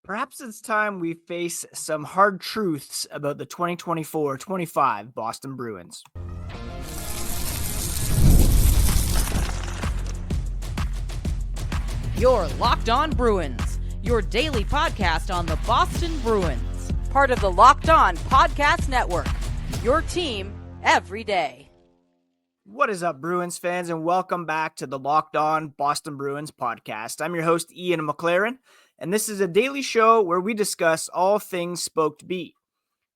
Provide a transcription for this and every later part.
Perhaps it's time we face some hard truths about the 2024-25 Boston Bruins. You're Locked On Bruins, your daily podcast on the Boston Bruins. Part of the Locked On Podcast Network, your team every day. What is up, Bruins fans, and welcome back to the Locked On Boston Bruins podcast. I'm your host, Ian McLaren, and this is a daily show where we discuss all things Spoked B.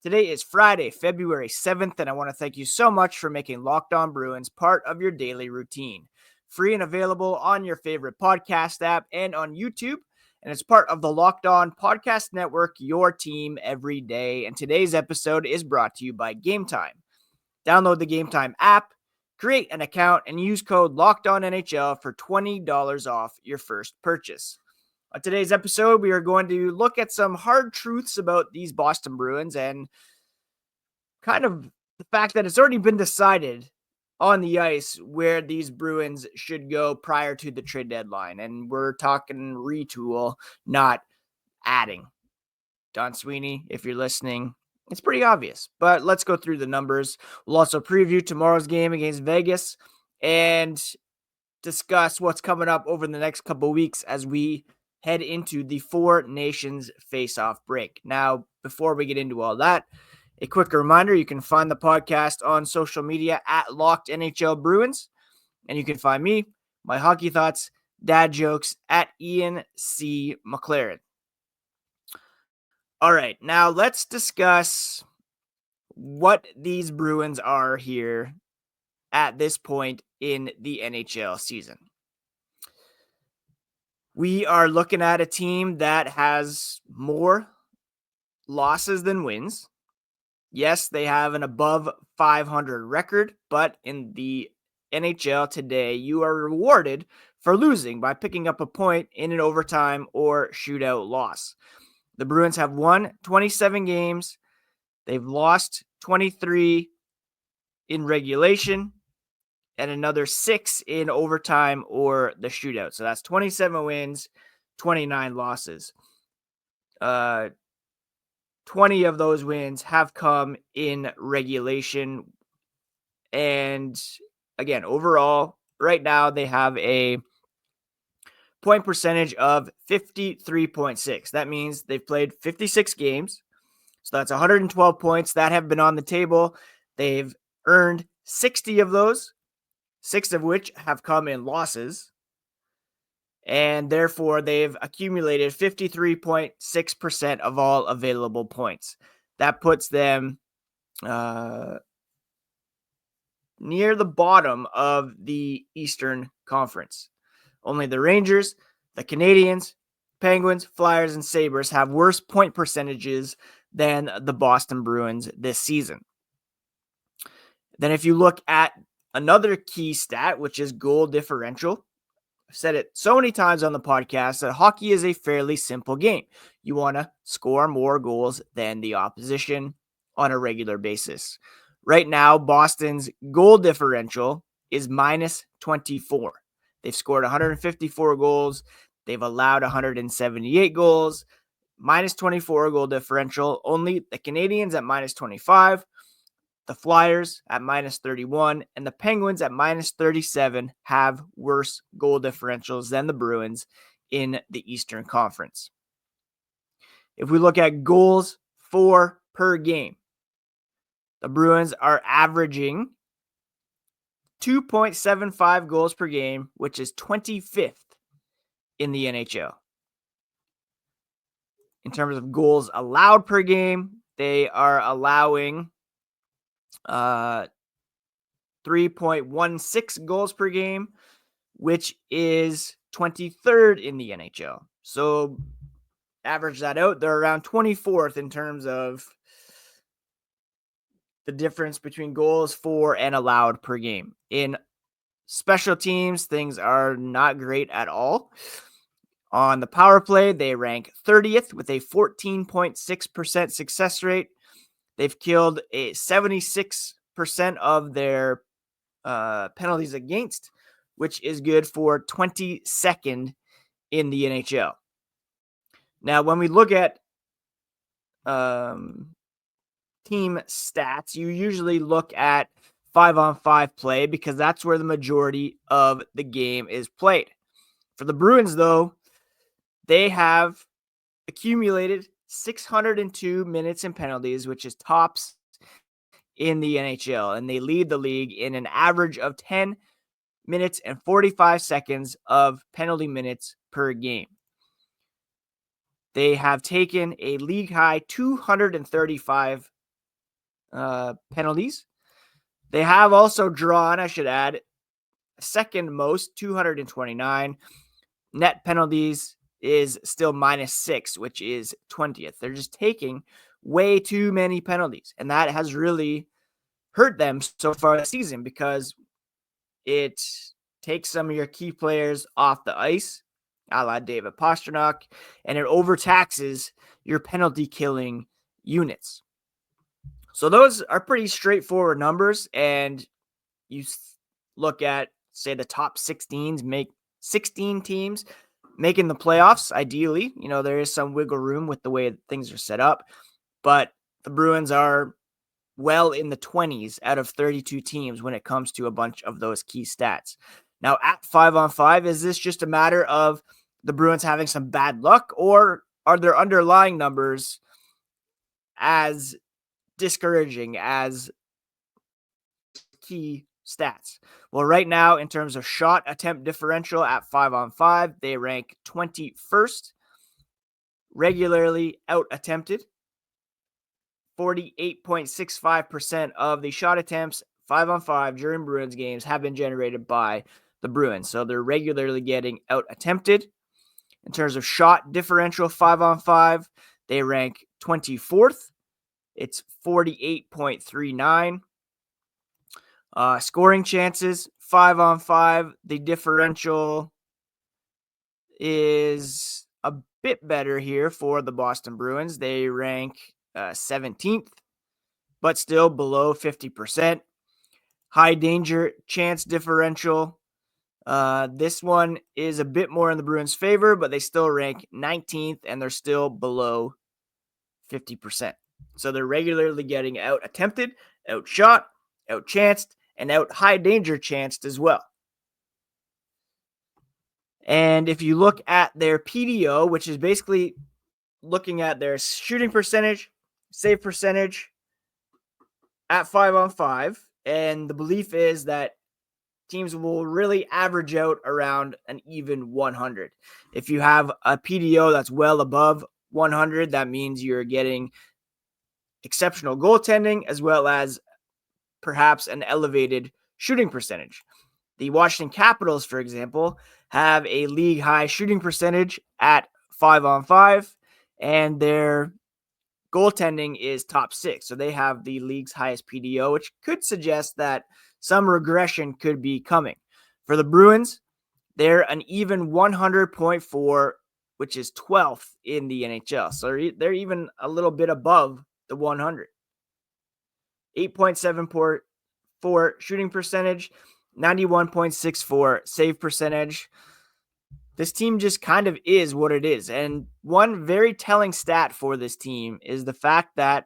Today is Friday, February 7th, and I want to thank you so much for making Locked On Bruins part of your daily routine. Free and available on your favorite podcast app and on YouTube, and it's part of the Locked On Podcast Network, your team every day. And today's episode is brought to you by Gametime. Download the Gametime app, create an account, and use code LOCKEDONNHL for $20 off your first purchase. On today's episode, we are going to look at some hard truths about these Boston Bruins and kind of the fact that it's already been decided on the ice where these Bruins should go prior to the trade deadline. And we're talking retool, not adding. Don Sweeney, if you're listening, it's pretty obvious, but let's go through the numbers. We'll also preview tomorrow's game against Vegas and discuss what's coming up over the next couple of weeks as we head into the Four Nations face-off break. Now, before we get into all that, a quick reminder, you can find the podcast on social media at Locked NHL Bruins, and you can find me, my hockey thoughts, dad jokes at Ian C. McLaren. All right, now let's discuss what these Bruins are here at this point in the NHL season. We are looking at a team that has more losses than wins. Yes, they have an above 500 record, but in the NHL today, you are rewarded for losing by picking up a point in an overtime or shootout loss. The Bruins have won 27 games. They've lost 23 in regulation and another 6 in overtime or the shootout. So that's 27 wins, 29 losses. 20 of those wins have come in regulation. And again, overall, right now they have a point percentage of 53.6. That means they've played 56 games. So that's 112 points that have been on the table. They've earned 60 of those, 6 of which have come in losses. And therefore, they've accumulated 53.6% of all available points. That puts them near the bottom of the Eastern Conference. Only the Rangers, the Canadiens, Penguins, Flyers, and Sabres have worse point percentages than the Boston Bruins this season. Then if you look at another key stat, which is goal differential, I've said it so many times on the podcast that hockey is a fairly simple game. You want to score more goals than the opposition on a regular basis. Right now, Boston's goal differential is minus 24. They've scored 154 goals. They've allowed 178 goals. Minus 24 goal differential. Only the Canadiens at minus 25. The Flyers at minus 31 and the Penguins at minus 37 have worse goal differentials than the Bruins in the Eastern Conference. If we look at goals for per game, the Bruins are averaging 2.75 goals per game, which is 25th in the NHL. In terms of goals allowed per game, they are allowing 3.16 goals per game, which is 23rd in the NHL. So average that out, they're around 24th in terms of the difference between goals for and allowed per game. In special teams, things are not great at all. On the power play, they rank 30th with a 14.6% success rate. They've killed a 76% of their penalties against, which is good for 22nd in the NHL. Now, when we look at team stats, you usually look at 5-on-5 play because that's where the majority of the game is played. For the Bruins, though, they have accumulated 602 minutes in penalties, which is tops in the NHL, and they lead the league in an average of 10 minutes and 45 seconds of penalty minutes per game. They have taken a league high 235 penalties. They have also drawn, I should add, second most, 229. Net penalties is still -6, which is 20th. They're just taking way too many penalties, and that has really hurt them so far this season because it takes some of your key players off the ice, a la David Pastrnak, and it overtaxes your penalty killing units. So those are pretty straightforward numbers, and you look at, say, the top 16 teams making the playoffs. Ideally, there is some wiggle room with the way things are set up, but the Bruins are well in the 20s out of 32 teams when it comes to a bunch of those key stats. Now, at 5-on-5, is this just a matter of the Bruins having some bad luck, or are their underlying numbers as discouraging as key stats? Well, right now, in terms of shot attempt differential at 5-on-5, they rank 21st. Regularly out attempted, 48.65% of the shot attempts 5-on-5 during Bruins games have been generated by the Bruins. So they're regularly getting out attempted. In terms of shot differential 5-on-5, they rank 24th. It's 48.39. Scoring chances 5-on-5, the differential is a bit better here for the Boston Bruins. They rank 17th, but still below 50%. High danger chance differential. This one is a bit more in the Bruins' favor, but they still rank 19th, and they're still below 50%. So they're regularly getting out attempted, outshot, out chanced, and out high danger chanced as well. And if you look at their PDO, which is basically looking at their shooting percentage, save percentage at 5-on-5, and the belief is that teams will really average out around an even 100. If you have a PDO that's well above 100, that means you're getting exceptional goaltending as well as perhaps an elevated shooting percentage. The Washington Capitals, for example, have a league high shooting percentage at 5-on-5, and their goaltending is top 6. So they have the league's highest PDO, which could suggest that some regression could be coming. For the Bruins, they're an even 100.4, which is 12th in the NHL. So they're even a little bit above the 100. 8.74 shooting percentage, 91.64 save percentage. This team just kind of is what it is. And one very telling stat for this team is the fact that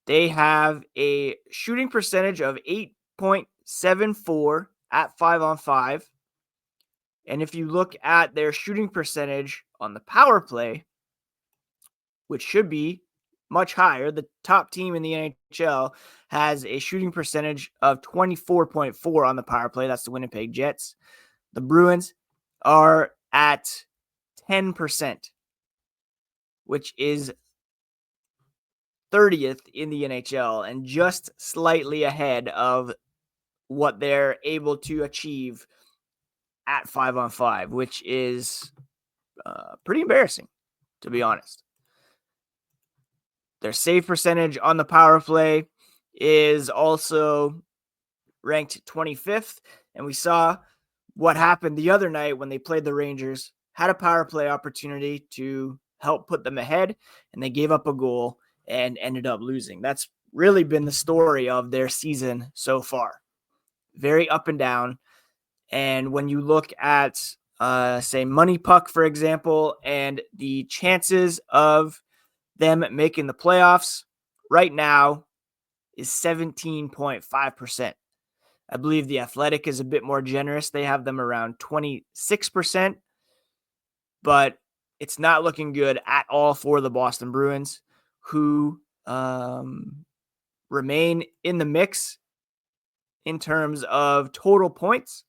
they have a shooting percentage of 8.74 at 5-on-5. And if you look at their shooting percentage on the power play, which should be much higher, the top team in the NHL has a shooting percentage of 24.4 on the power play. That's the Winnipeg Jets. The Bruins are at 10%, which is 30th in the NHL and just slightly ahead of what they're able to achieve at 5-on-5, which is pretty embarrassing, to be honest. Their save percentage on the power play is also ranked 25th, and we saw what happened the other night when they played the Rangers, had a power play opportunity to help put them ahead, and they gave up a goal and ended up losing. That's really been the story of their season so far. Very up and down. And when you look at say money puck, for example, and the chances of them making the playoffs right now is 17.5%. I believe the Athletic is a bit more generous. They have them around 26%, but it's not looking good at all for the Boston Bruins, who remain in the mix in terms of total points.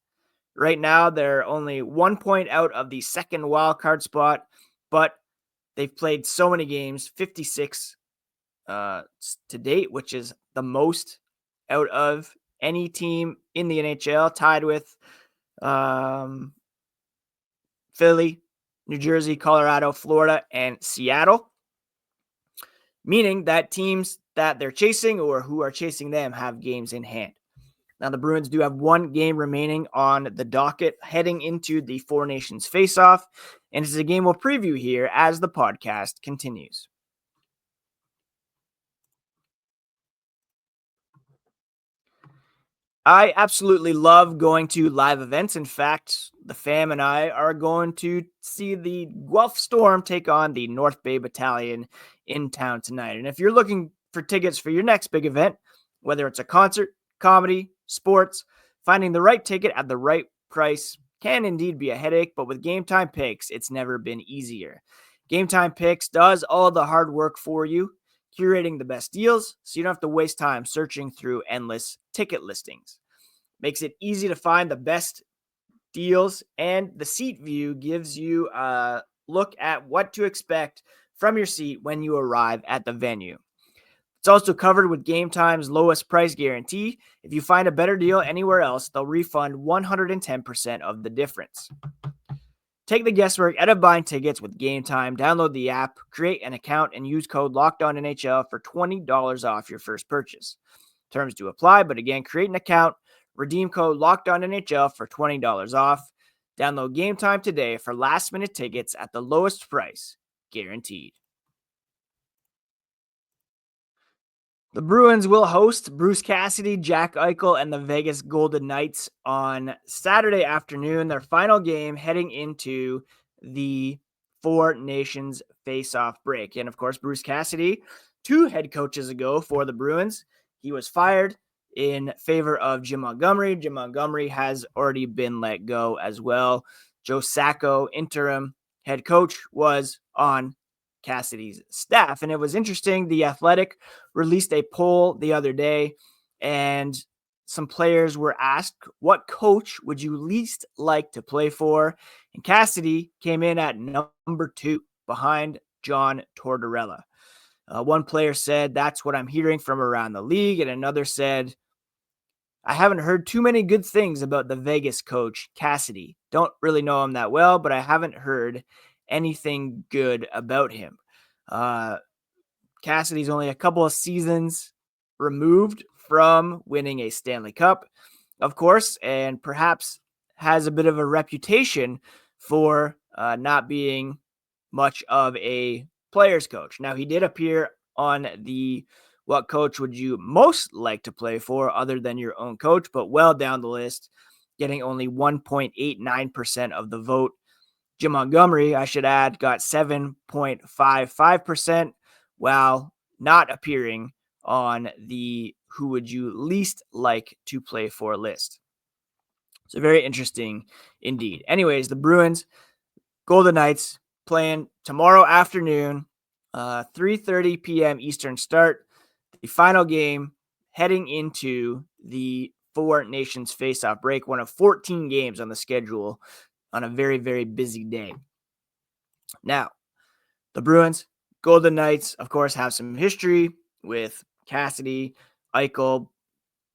Right now, they're only 1 point out of the second wild card spot, but they've played so many games, 56 to date, which is the most out of any team in the NHL, tied with Philly, New Jersey, Colorado, Florida, and Seattle, meaning that teams that they're chasing or who are chasing them have games in hand. Now, the Bruins do have one game remaining on the docket heading into the Four Nations face-off, and it's a game we'll preview here as the podcast continues. I absolutely love going to live events. In fact, the fam and I are going to see the Guelph Storm take on the North Bay Battalion in town tonight. And if you're looking for tickets for your next big event, whether it's a concert, comedy, sports, finding the right ticket at the right price can indeed be a headache, but with Gametime Picks, it's never been easier. Gametime Picks does all the hard work for you, curating the best deals so you don't have to waste time searching through endless ticket listings. Makes it easy to find the best deals, and the seat view gives you a look at what to expect from your seat when you arrive at the venue. It's also covered with Gametime's lowest price guarantee. If you find a better deal anywhere else, they'll refund 110% of the difference. Take the guesswork out of buying tickets with Gametime. Download the app, create an account, and use code LOCKEDONNHL for $20 off your first purchase. Terms do apply, but again, create an account, redeem code LOCKEDONNHL for $20 off. Download Gametime today for last-minute tickets at the lowest price, guaranteed. The Bruins will host Bruce Cassidy, Jack Eichel, and the Vegas Golden Knights on Saturday afternoon, their final game heading into the Four Nations face-off break. And of course, Bruce Cassidy, 2 head coaches ago for the Bruins, he was fired in favor of Jim Montgomery. Jim Montgomery has already been let go as well. Joe Sacco, interim head coach, was on Cassidy's staff. And it was interesting. The Athletic released a poll the other day, and some players were asked, what coach would you least like to play for? And Cassidy came in at number 2 behind John Tortorella. One player said, that's what I'm hearing from around the league. And another said, I haven't heard too many good things about the Vegas coach, Cassidy. Don't really know him that well, but I haven't heard anything good about him. Cassidy's only a couple of seasons removed from winning a Stanley Cup, of course, and perhaps has a bit of a reputation for not being much of a player's coach. Now, he did appear on the what coach would you most like to play for other than your own coach, but well down the list, getting only 1.89% of the vote. Jim Montgomery, I should add, got 7.55%, while not appearing on the who would you least like to play for list. So very interesting indeed. Anyways, the Bruins, Golden Knights playing tomorrow afternoon, 3:30 p.m. Eastern start. The final game heading into the Four Nations face-off break, one of 14 games on the schedule on a very, very busy day. Now, the Bruins, Golden Knights, of course, have some history with Cassidy, Eichel,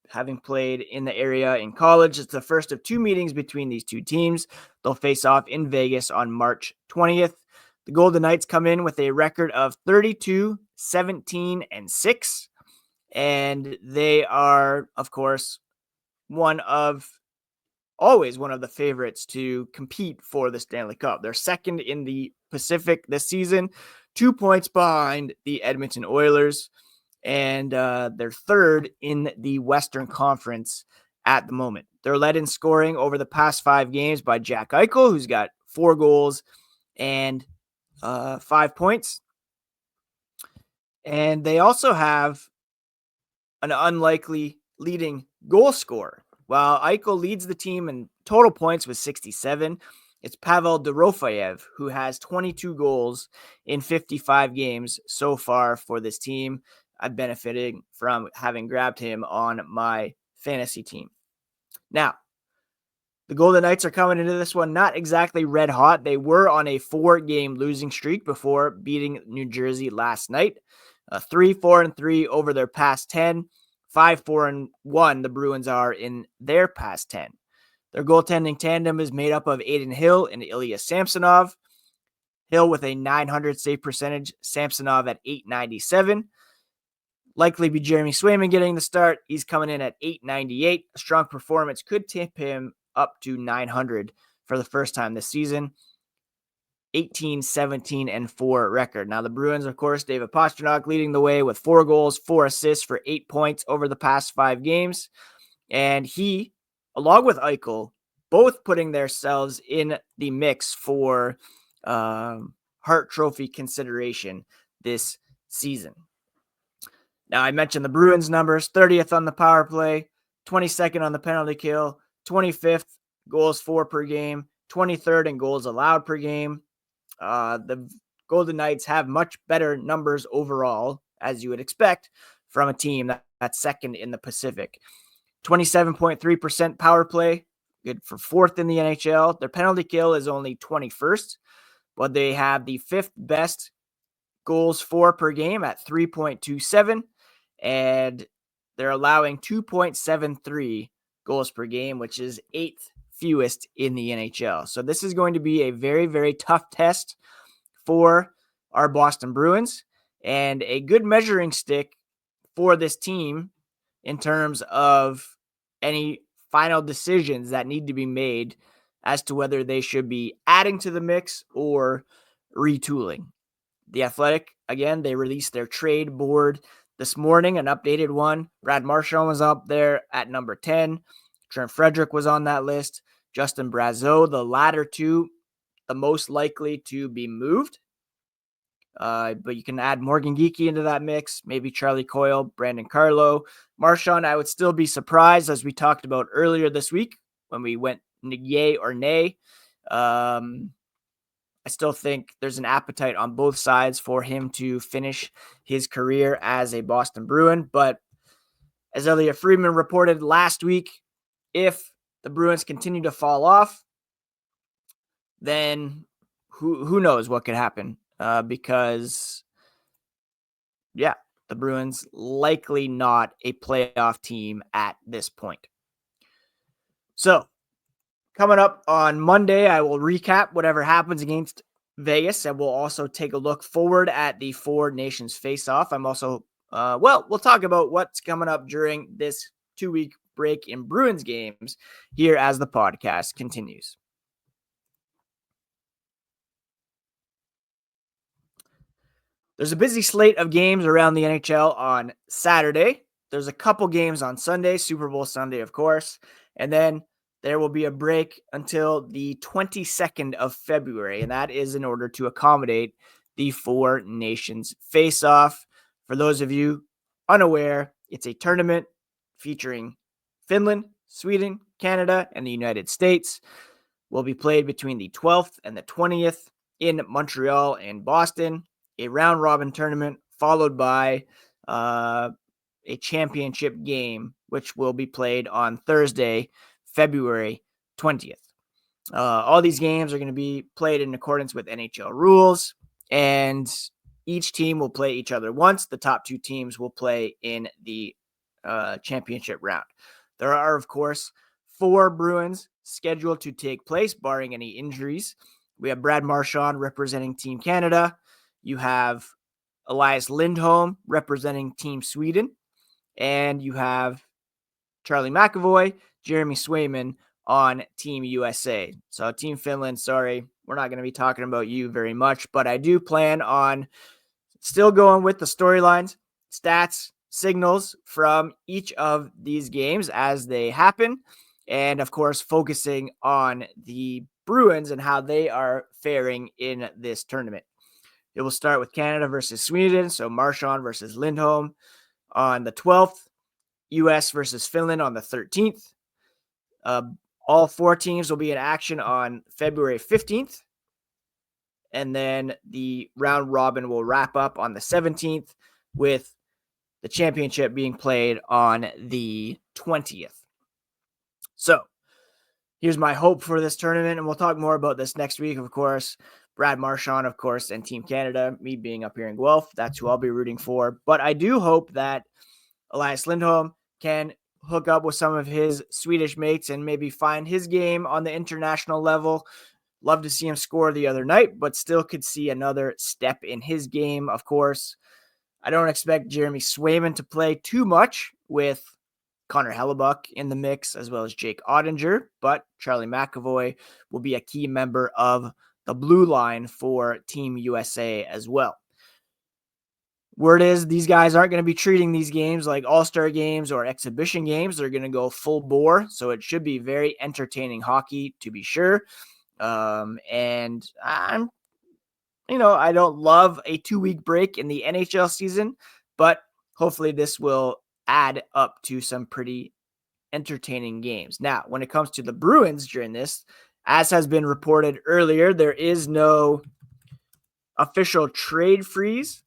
having played in the area in college. It's the first of 2 meetings between these 2 teams. They'll face off in Vegas on March 20th. The Golden Knights come in with a record of 32-17-6, and they are, of course, always one of the favorites to compete for the Stanley Cup. They're second in the Pacific this season, 2 points behind the Edmonton Oilers, and they're third in the Western Conference at the moment. They're led in scoring over the past 5 games by Jack Eichel, who's got 4 goals and 5 points. And they also have an unlikely leading goal scorer. While Eichel leads the team in total points with 67, it's Pavel Dorofeyev, who has 22 goals in 55 games so far for this team. I'm benefiting from having grabbed him on my fantasy team. Now, the Golden Knights are coming into this one not exactly red hot. They were on a 4-game losing streak before beating New Jersey last night. 3-4-3 over their past 10. 5-4-1 the Bruins are in their past 10. Their goaltending tandem is made up of Aiden Hill and Ilya Samsonov. Hill with a .900 save percentage, Samsonov at .897. Likely be Jeremy Swayman getting the start. He's coming in at .898. A strong performance could tip him up to .900 for the first time this season. 18-17-4 record. Now the Bruins, of course, David Pastrnak leading the way with 4 goals, 4 assists for 8 points over the past 5 games. And he, along with Eichel, both putting themselves in the mix for Hart Trophy consideration this season. Now, I mentioned the Bruins numbers, 30th on the power play, 22nd on the penalty kill, 25th goals for per game, 23rd in goals allowed per game. The Golden Knights have much better numbers overall, as you would expect, from a team that's second in the Pacific. 27.3% power play, good for 4th in the NHL. Their penalty kill is only 21st, but they have the 5th best goals for per game at 3.27, and they're allowing 2.73 goals per game, which is 8th fewest in the NHL. So this is going to be a very, very tough test for our Boston Bruins and a good measuring stick for this team in terms of any final decisions that need to be made as to whether they should be adding to the mix or retooling. The Athletic, again, they released their trade board this morning, an updated one. Brad Marchand was up there at number 10. Trent Frederick was on that list. Justin Brazeau, the latter two, the most likely to be moved. But you can add Morgan Geekie into that mix, maybe Charlie Coyle, Brandon Carlo. Marchand, I would still be surprised, as we talked about earlier this week when we went yay or nay. I still think there's an appetite on both sides for him to finish his career as a Boston Bruin. But as Elliot Friedman reported last week, if the Bruins continue to fall off, then who knows what could happen? Because, yeah, the Bruins likely not a playoff team at this point. So, coming up on Monday, I will recap whatever happens against Vegas, and we'll also take a look forward at the Four Nations face-off. I'm also, we'll talk about what's coming up during this 2-week break in Bruins games here as the podcast continues. There's a busy slate of games around the NHL on Saturday. There's a couple games on Sunday, Super Bowl Sunday, of course. And then there will be a break until the 22nd of February, and that is in order to accommodate the Four Nations face-off. For those of you unaware, it's a tournament featuring Finland, Sweden, Canada, and the United States. Will be played between the 12th and the 20th in Montreal and Boston. A round-robin tournament followed by a championship game, which will be played on Thursday, February 20th. All these games are going to be played in accordance with NHL rules, and each team will play each other once. The top 2 teams will play in the championship round. There are, of course, 4 Bruins scheduled to take place, barring any injuries. We have Brad Marchand representing Team Canada. You have Elias Lindholm representing Team Sweden. And you have Charlie McAvoy, Jeremy Swayman on Team USA. So Team Finland, sorry, we're not going to be talking about you very much, but I do plan on still going with the storylines, stats, signals from each of these games as they happen. And of course, focusing on the Bruins and how they are faring in this tournament. It will start with Canada versus Sweden. So Marchand versus Lindholm on the 12th, US versus Finland on the 13th. All four teams will be in action on February 15th. And then the round robin will wrap up on the 17th with the championship being played on the 20th. So here's my hope for this tournament. And we'll talk more about this next week, of course. Brad Marchand, of course, and Team Canada, me being up here in Guelph. That's who I'll be rooting for. But I do hope that Elias Lindholm can hook up with some of his Swedish mates and maybe find his game on the international level. Love to see him score the other night, but still could see another step in his game, of course. I don't expect Jeremy Swayman to play too much with Connor Hellebuck in the mix, as well as Jake Ottinger, but Charlie McAvoy will be a key member of the blue line for Team USA as well. Word is these guys aren't going to be treating these games like all-star games or exhibition games. They're going to go full bore, so it should be very entertaining hockey, to be sure. And I don't love a 2-week break in the NHL season, but hopefully this will add up to some pretty entertaining games. Now, when it comes to the Bruins during this, as has been reported earlier, there is no official trade freeze,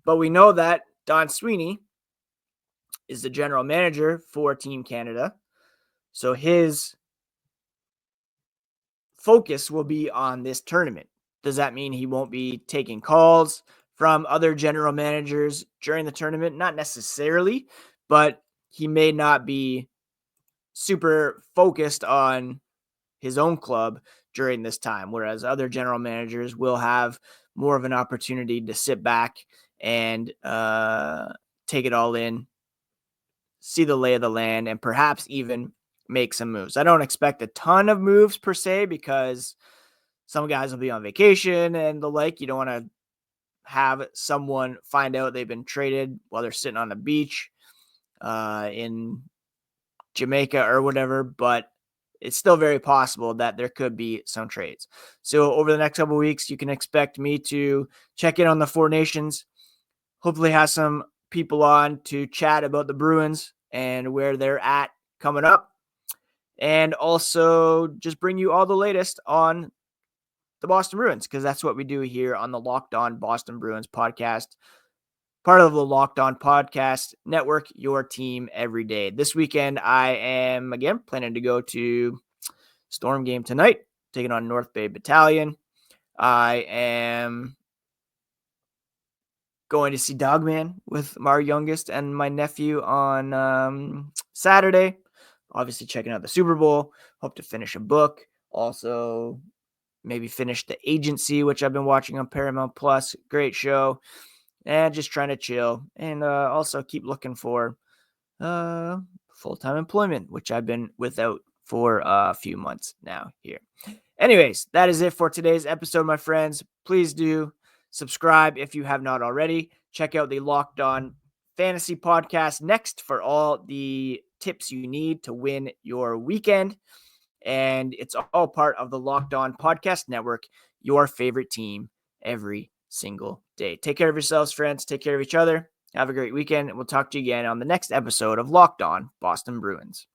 but we know that Don Sweeney is the general manager for Team Canada. So his focus will be on this tournament. Does that mean he won't be taking calls from other general managers during the tournament? Not necessarily, but he may not be super focused on his own club during this time, whereas other general managers will have more of an opportunity to sit back and take it all in, see the lay of the land, and perhaps even make some moves. I don't expect a ton of moves per se, because some guys will be on vacation and the like. You don't want to have someone find out they've been traded while they're sitting on the beach in Jamaica or whatever, but it's still very possible that there could be some trades. So over the next couple of weeks, you can expect me to check in on the Four Nations, hopefully have some people on to chat about the Bruins and where they're at coming up, and also just bring you all the latest on the Boston Bruins, because that's what we do here on the Locked On Boston Bruins podcast, part of the Locked On Podcast Network, your team every day. This weekend, I am, again, planning to go to Storm game tonight, taking on North Bay Battalion. I am going to see Dogman with my youngest and my nephew on Saturday. Obviously, checking out the Super Bowl. Hope to finish a book. Also, maybe finish The Agency, which I've been watching on Paramount Plus. Great show. And just trying to chill. And also keep looking for full-time employment, which I've been without for a few months now here. Anyways, that is it for today's episode, my friends. Please do subscribe if you have not already. Check out the Locked On Fantasy Podcast next for all the tips you need to win your weekend. And it's all part of the Locked On Podcast Network, your favorite team every single day. Take care of yourselves, friends. Take care of each other. Have a great weekend. And we'll talk to you again on the next episode of Locked On Boston Bruins.